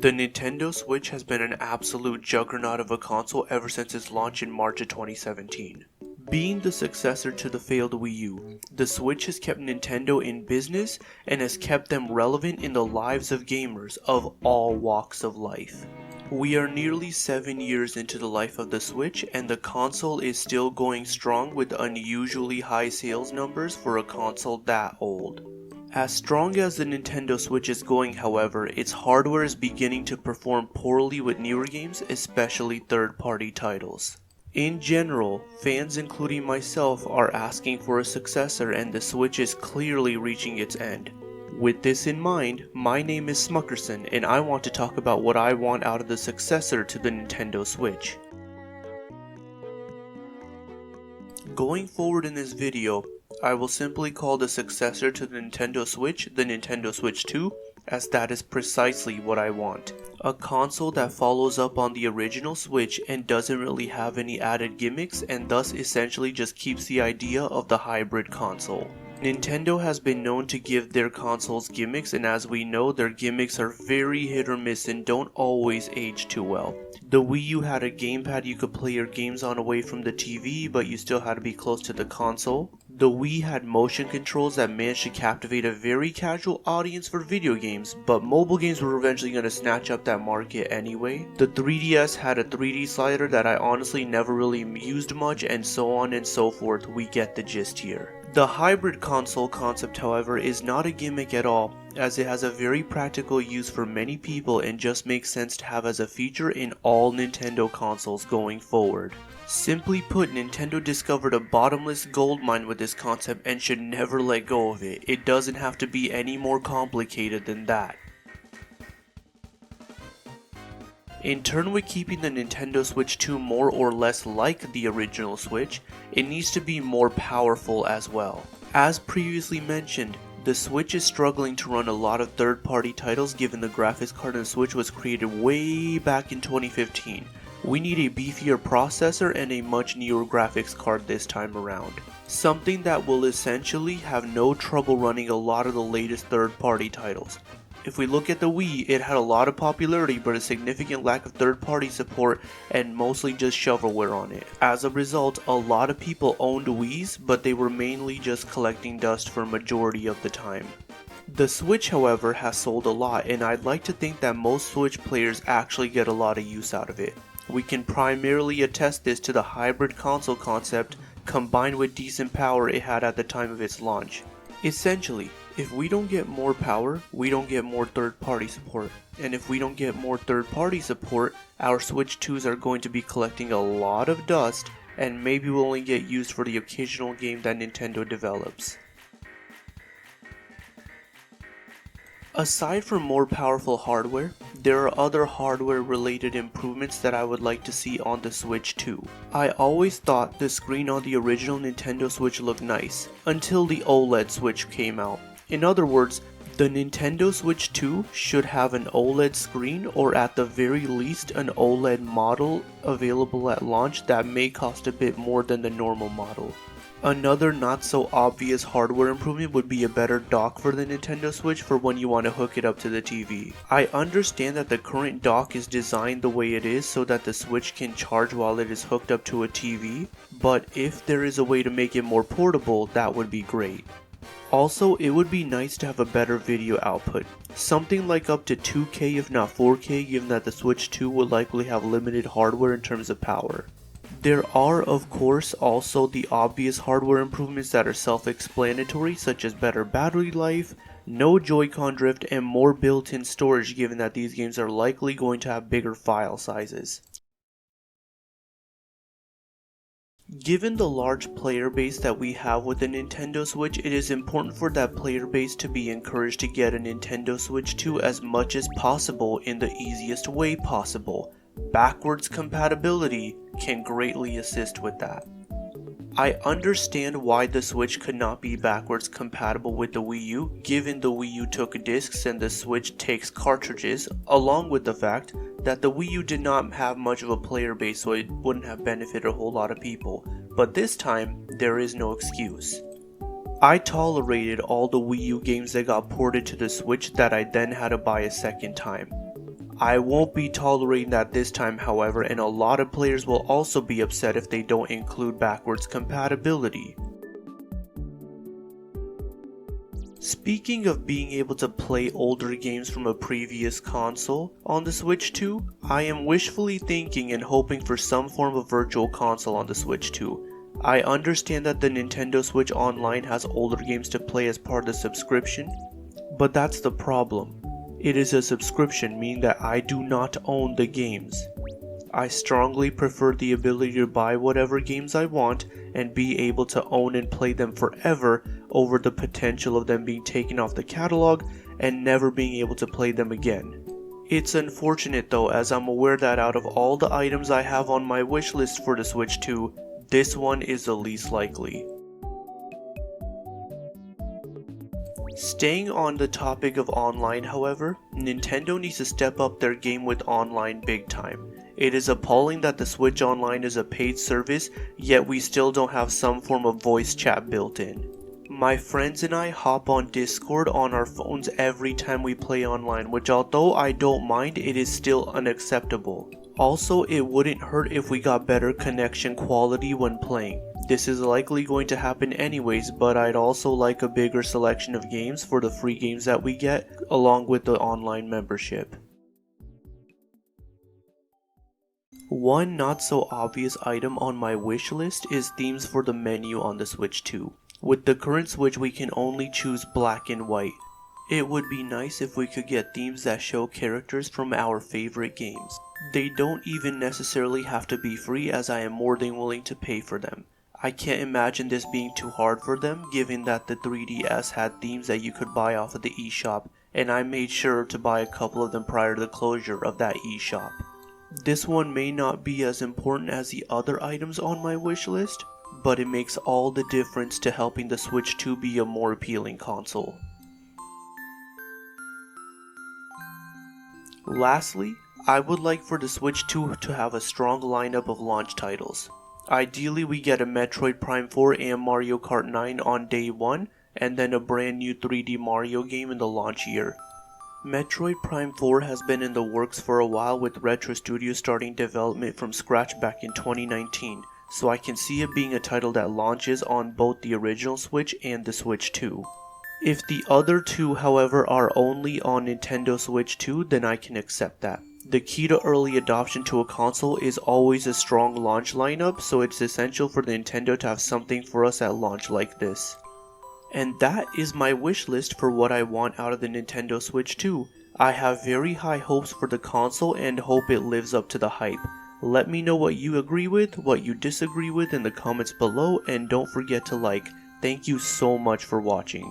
The Nintendo Switch has been an absolute juggernaut of a console ever since its launch in March of 2017. Being the successor to the failed Wii U, the Switch has kept Nintendo in business and has kept them relevant in the lives of gamers of all walks of life. We are nearly 7 years into the life of the Switch, and the console is still going strong with unusually high sales numbers for a console that old. As strong as the Nintendo Switch is going, however, its hardware is beginning to perform poorly with newer games, especially third-party titles. In general, fans including myself are asking for a successor, and the Switch is clearly reaching its end. With this in mind, my name is Smuckerson, and I want to talk about what I want out of the successor to the Nintendo Switch. Going forward in this video, I will simply call the successor to the Nintendo Switch the Nintendo Switch 2, as that is precisely what I want. A console that follows up on the original Switch and doesn't really have any added gimmicks, and thus essentially just keeps the idea of the hybrid console. Nintendo has been known to give their consoles gimmicks, and as we know, their gimmicks are very hit or miss and don't always age too well. The Wii U had a gamepad you could play your games on away from the TV, but you still had to be close to the console. The Wii had motion controls that managed to captivate a very casual audience for video games, but mobile games were eventually going to snatch up that market anyway. The 3DS had a 3D slider that I honestly never really used much, and so on and so forth. We get the gist here. The hybrid console concept, however, is not a gimmick at all, as it has a very practical use for many people and just makes sense to have as a feature in all Nintendo consoles going forward. Simply put, Nintendo discovered a bottomless goldmine with this concept and should never let go of it. It doesn't have to be any more complicated than that. In turn, with keeping the Nintendo Switch 2 more or less like the original Switch, it needs to be more powerful as well. As previously mentioned, the Switch is struggling to run a lot of third-party titles given the graphics card in the Switch was created way back in 2015. We need a beefier processor and a much newer graphics card this time around. Something that will essentially have no trouble running a lot of the latest third-party titles. If we look at the Wii, it had a lot of popularity but a significant lack of third-party support and mostly just shovelware on it. As a result, a lot of people owned Wiis, but they were mainly just collecting dust for a majority of the time. The Switch, however, has sold a lot, and I'd like to think that most Switch players actually get a lot of use out of it. We can primarily attest this to the hybrid console concept combined with decent power it had at the time of its launch. Essentially, if we don't get more power, we don't get more third-party support. And if we don't get more third-party support, our Switch 2s are going to be collecting a lot of dust and maybe will only get used for the occasional game that Nintendo develops. Aside from more powerful hardware, there are other hardware-related improvements that I would like to see on the Switch 2. I always thought the screen on the original Nintendo Switch looked nice, until the OLED Switch came out. In other words, the Nintendo Switch 2 should have an OLED screen, or at the very least an OLED model available at launch that may cost a bit more than the normal model. Another not so obvious hardware improvement would be a better dock for the Nintendo Switch for when you want to hook it up to the TV. I understand that the current dock is designed the way it is so that the Switch can charge while it is hooked up to a TV, but if there is a way to make it more portable, that would be great. Also, it would be nice to have a better video output, something like up to 2K if not 4K, given that the Switch 2 will likely have limited hardware in terms of power. There are, of course, also the obvious hardware improvements that are self-explanatory, such as better battery life, no Joy-Con drift, and more built-in storage, given that these games are likely going to have bigger file sizes. Given the large player base that we have with the Nintendo Switch, it is important for that player base to be encouraged to get a Nintendo Switch 2 as much as possible in the easiest way possible. Backwards compatibility can greatly assist with that. I understand why the Switch could not be backwards compatible with the Wii U, given the Wii U took discs and the Switch takes cartridges, along with the fact that the Wii U did not have much of a player base, so it wouldn't have benefited a whole lot of people. But this time, there is no excuse. I tolerated all the Wii U games that got ported to the Switch that I then had to buy a second time. I won't be tolerating that this time, however, and a lot of players will also be upset if they don't include backwards compatibility. Speaking of being able to play older games from a previous console on the Switch 2, I am wishfully thinking and hoping for some form of virtual console on the Switch 2. I understand that the Nintendo Switch Online has older games to play as part of the subscription, but that's the problem. It is a subscription, meaning that I do not own the games. I strongly prefer the ability to buy whatever games I want and be able to own and play them forever over the potential of them being taken off the catalog and never being able to play them again. It's unfortunate though, as I'm aware that out of all the items I have on my wish list for the Switch 2, this one is the least likely. Staying on the topic of online, however, Nintendo needs to step up their game with online big time. It is appalling that the Switch Online is a paid service, yet we still don't have some form of voice chat built in. My friends and I hop on Discord on our phones every time we play online, which although I don't mind, it is still unacceptable. Also, it wouldn't hurt if we got better connection quality when playing. This is likely going to happen anyways, but I'd also like a bigger selection of games for the free games that we get, along with the online membership. One not so obvious item on my wish list is themes for the menu on the Switch 2. With the current Switch we can only choose black and white. It would be nice if we could get themes that show characters from our favorite games. They don't even necessarily have to be free, as I am more than willing to pay for them. I can't imagine this being too hard for them, given that the 3DS had themes that you could buy off of the eShop, and I made sure to buy a couple of them prior to the closure of that eShop. This one may not be as important as the other items on my wish list, but it makes all the difference to helping the Switch 2 be a more appealing console. Lastly, I would like for the Switch 2 to have a strong lineup of launch titles. Ideally, we get a Metroid Prime 4 and Mario Kart 9 on day 1, and then a brand new 3D Mario game in the launch year. Metroid Prime 4 has been in the works for a while, with Retro Studios starting development from scratch back in 2019, so I can see it being a title that launches on both the original Switch and the Switch 2. If the other two, however, are only on Nintendo Switch 2, then I can accept that. The key to early adoption to a console is always a strong launch lineup, so it's essential for Nintendo to have something for us at launch like this. And that is my wish list for what I want out of the Nintendo Switch 2. I have very high hopes for the console and hope it lives up to the hype. Let me know what you agree with, what you disagree with in the comments below, and don't forget to like. Thank you so much for watching.